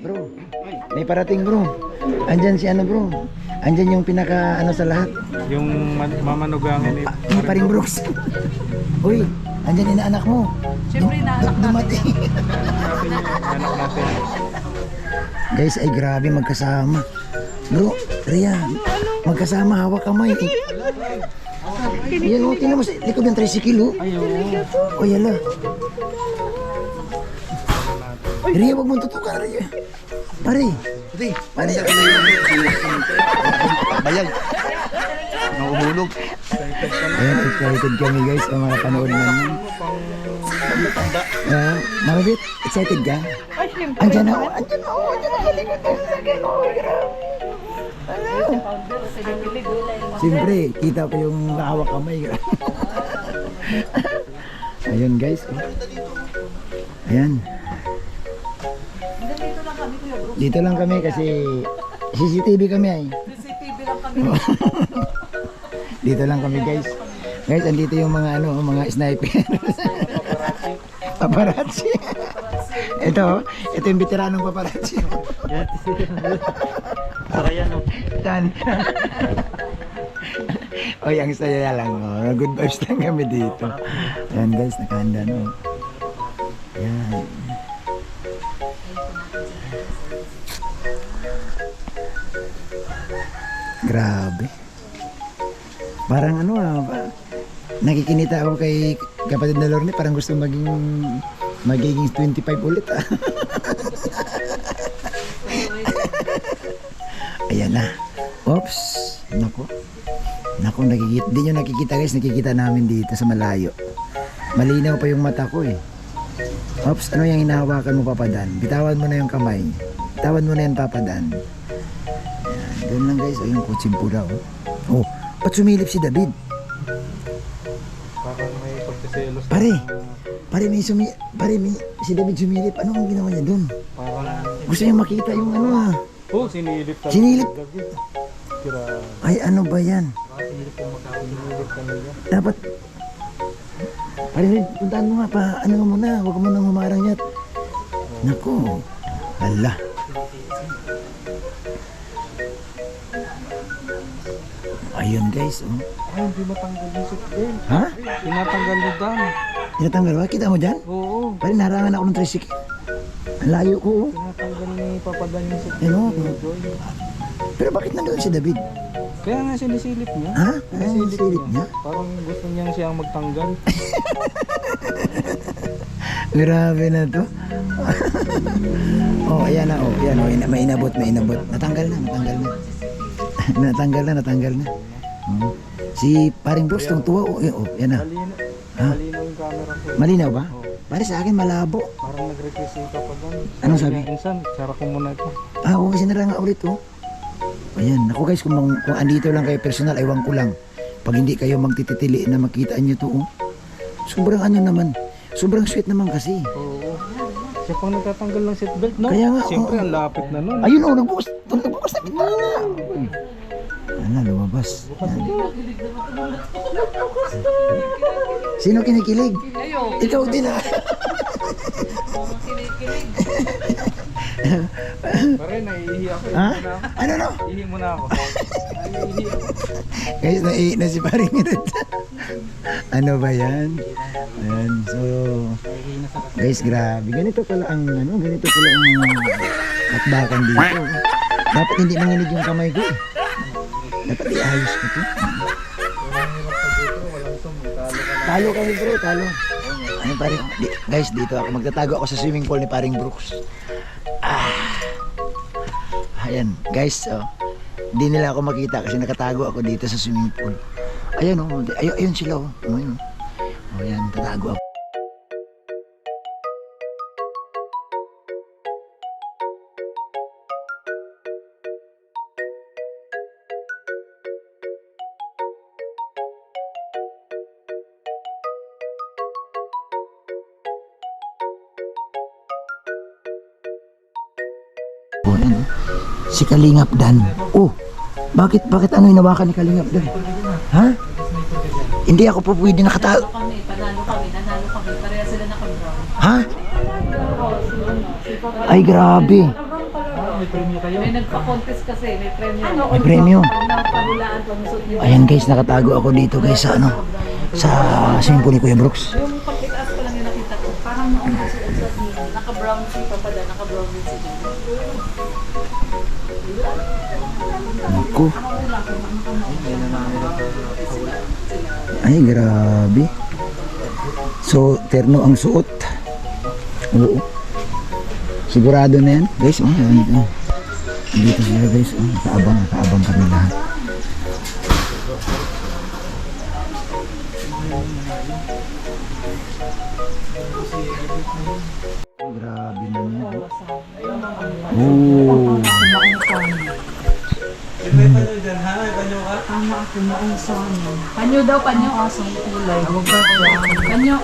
Bro, may parating bro. Andyan si ano bro. Andyan yung pinaka ano sa lahat. Yung mamanugangan ni Yung paring Brooks. Uy, andyan inaanak mo. Siyempre, inaanak natin. Dumating. natin yung anak natin. Guys, ay grabe magkasama. Bro, Rian, magkasama hawak kamay. Yan o, tingnan mo sa likod ng tricycle o. O yala. Ria, wag mong tutukan, Ria. Pare. Pare. Bayag. Nauhulog. Ayan, excited kami guys sa mga panood namin. Marabit, excited ka? Ay, siyempre. Andyan na ako, andyan na ako, andyan na sa likod ng sasakyan. Oh my God. Siyempre, kita ko yung nakawak kamay. Ayun guys. Ayan. Dito lang kami, Kuya Bro. Dito lang kami kasi CCTV kami ay. CCTV lang kami. Dito lang kami guys. Guys, andito yung mga ano, mga sniper. Paparazzi. Ito yung veteranong paparazzi. Sarayan o. Tan. Oy, ang saya lang. Oh. Good vibes lang kami dito. Ayan guys, nakahanda no. Ayan. Grabe. Parang ano nakikinita ako kay kapatid na Lorne, parang gusto magiging 25 ulit ah. Ayan na. Oops. Nako, nakikita. Hindi nyo nakikita guys, nakikita namin dito sa malayo. Malinaw pa yung mata ko eh. Oops, ano yung hinahawakan mo papadan? Bitawan mo na yung kamay. Bitawan mo na yan papadan. Ayan, ganun lang guys. O yung kutsing pula oh. Oh, ba't sumilip si David? Parang may pagkaselos. Pare may si David sumilip. Ano ang ginawa niya dun? Parang... Gusto niya makita yung ano ah. Oh, sinilip talaga. Sinilip? Kira... Ay, ano ba yan? Sinilip talaga. Dapat pare, puntahan mo nga pa. Ano mo muna, huwag mo nang humarang yan. Nako. Hala. Ayun guys, oh. Ay, hindi matanggal yung seatbelt. Ha? Tinatanggal ni Dan. Tinatanggal ba? Kita mo dyan? Oo. Pare, narangan ako ng tricycle. Ang layo ko, oh. Tinatanggal ni Papadan yung seatbelt. Ano? Joy. Pero bakit nandoon si David? Kaya nga sinisilip niya. Ha? Sinisilip niya? Parang gusto niyang siyang magtanggal. Grabe na to. Oh, ayan na, oh. Ayan, oh. May inabot. Natanggal na. Natanggal na. Oh. Si paring Brooks, tuwa, oh. Oh, yan na. Malino. Ha? Malino yung camera ko. Malinaw ba? Oo. Pare sa akin malabo. Parang nag-request yung Papadan. Anong sabi? Insan, sara ko muna ito. Ah, oo, kasi nga ulit, oh. Ayan, ako guys, kung andito lang kayo personal, aywan ko lang. Pag hindi kayo magtititili na makita nyo to, oh. Sobrang ano naman, sobrang sweet naman kasi. Oo. Siya pang nagtatanggal ng seatbelt, no? Kaya nga, Siyempre, oo. ang lapit na nun. Ayun, oh, nagbukas na bitana. Ano, lumabas. Yan. Sino kinikilig? Ayo. Ikaw din, ah. Kinikilig. Pare, naiihi ako. Ha? Ano, no? Ihi muna ako. Naiihi ako. Guys, naiihi na si paring Red. Ano ba yan? Ayan, so... Guys, grabe. Ganito pala ang katbakan dito. Dapat hindi manginig yung kamay ko eh. Dapat iayos ko to. Talo kami bro, talo. Ano paring, guys, dito ako. Magtatago ako sa swimming pool ni paring Brooks. Ayan, guys, oh. Hindi nila ako makita kasi nakatago ako dito sa swimming pool. Ayan, oh. Ayun sila, oh. Ayun, oh. Ayan, tatago ako. Oh, yan. Si Kalingap Dan. Oh, bakit ano hinawakan ni Kalingap Dan? Ha? Hindi ako po pwede nakatago. Panalo kami, nanalo kami. Pareha sila naka-brown. Ha? Ay, grabe. May nagpa-contest kasi, may premyo. May premyo. Napahulaan pa, musot nila. Ayan guys, nakatago ako dito guys sa ano, sa swimming pool ni Kuya Brooks. Yung pag-itaas ko lang yung nakita ko, parang noong nasuot niya, naka-brown si Papada, naka-brown din si Jimmy. Naku. Ay, grabe. So, terno ang suot. Oo. Sigurado na yan. Guys, dito sila guys. Kaabang kami lahat. Grabe na yan. Oo. Panyo daw, panyo. Asong kulay. Panyo.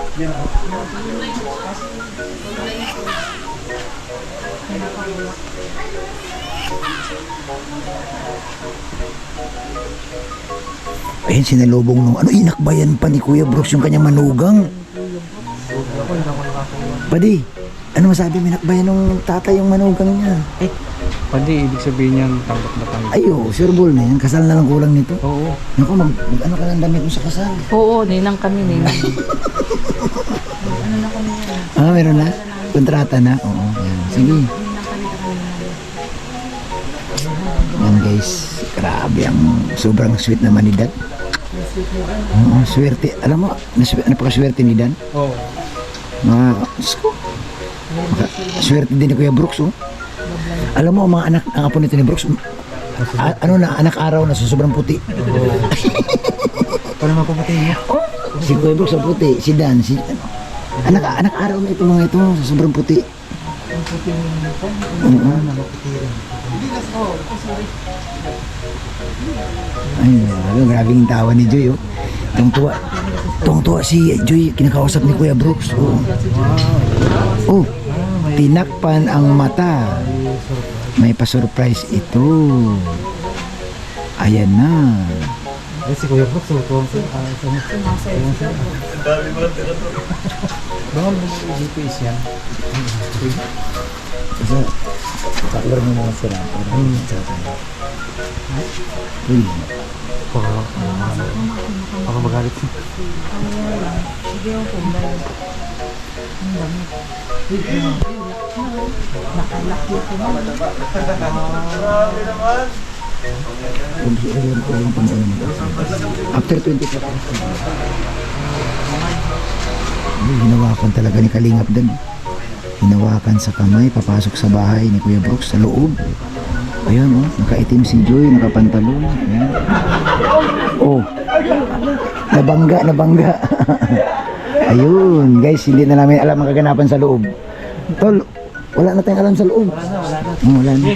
Ayun, sinalubong nung ano, inakbayan pa ni Kuya Brooks yung kanyang manugang. Padi, ano masabi, minakbayan nung tatay yung manugang niya? Pwede, ibig sabihin niyan tanggap na tanggap. Ayo, sure ball na yan. Kasal na lang kulang nito. Oo. Naku, ano ka ng damit mo sa kasal? Oo, ninang kami, ninang. Ah, meron na? Kontrata na? Oo, yan. Sige. Yan guys, grabe ang sobrang sweet naman ni Dan. Oo, swerte. Alam mo, napakaswerte ni Dan. Oo. Diyos ko. Swerte din ni Kuya Brooks, oh. Alam mo, ang mga anak, ang apo nito ni Brooks, ano na, anak araw na, so sobrang puti. Paano mapuputi niya? Si Kuya Brooks ang puti, si Dan, si anak araw na ito mga ito, so sobrang puti. Ay, grabing tawa ni Joy, oh. Tungtuwa si Joy, kinakausap ni Kuya Brooks. Oh. Oh, tinakpan ang mata. May pa-surprise ito. Ayan na. Si Kuya Brooks, tuwang sa Bawal mo yung GPS yan. Kasi, saklar mo mga sila. Uy. Baka magalit siya. After 24 hours. Hinawakan talaga ni Kalingap din. Hinawakan sa kamay, papasok sa bahay ni Kuya Brooks sa loob. Ayun, oh, nakaitim si Joy, nakapantalon. Ayan. Oh, nabangga. Ayun, guys, hindi na namin alam ang kaganapan sa loob. Tol, wala na tayong alam sa loob. Wala na.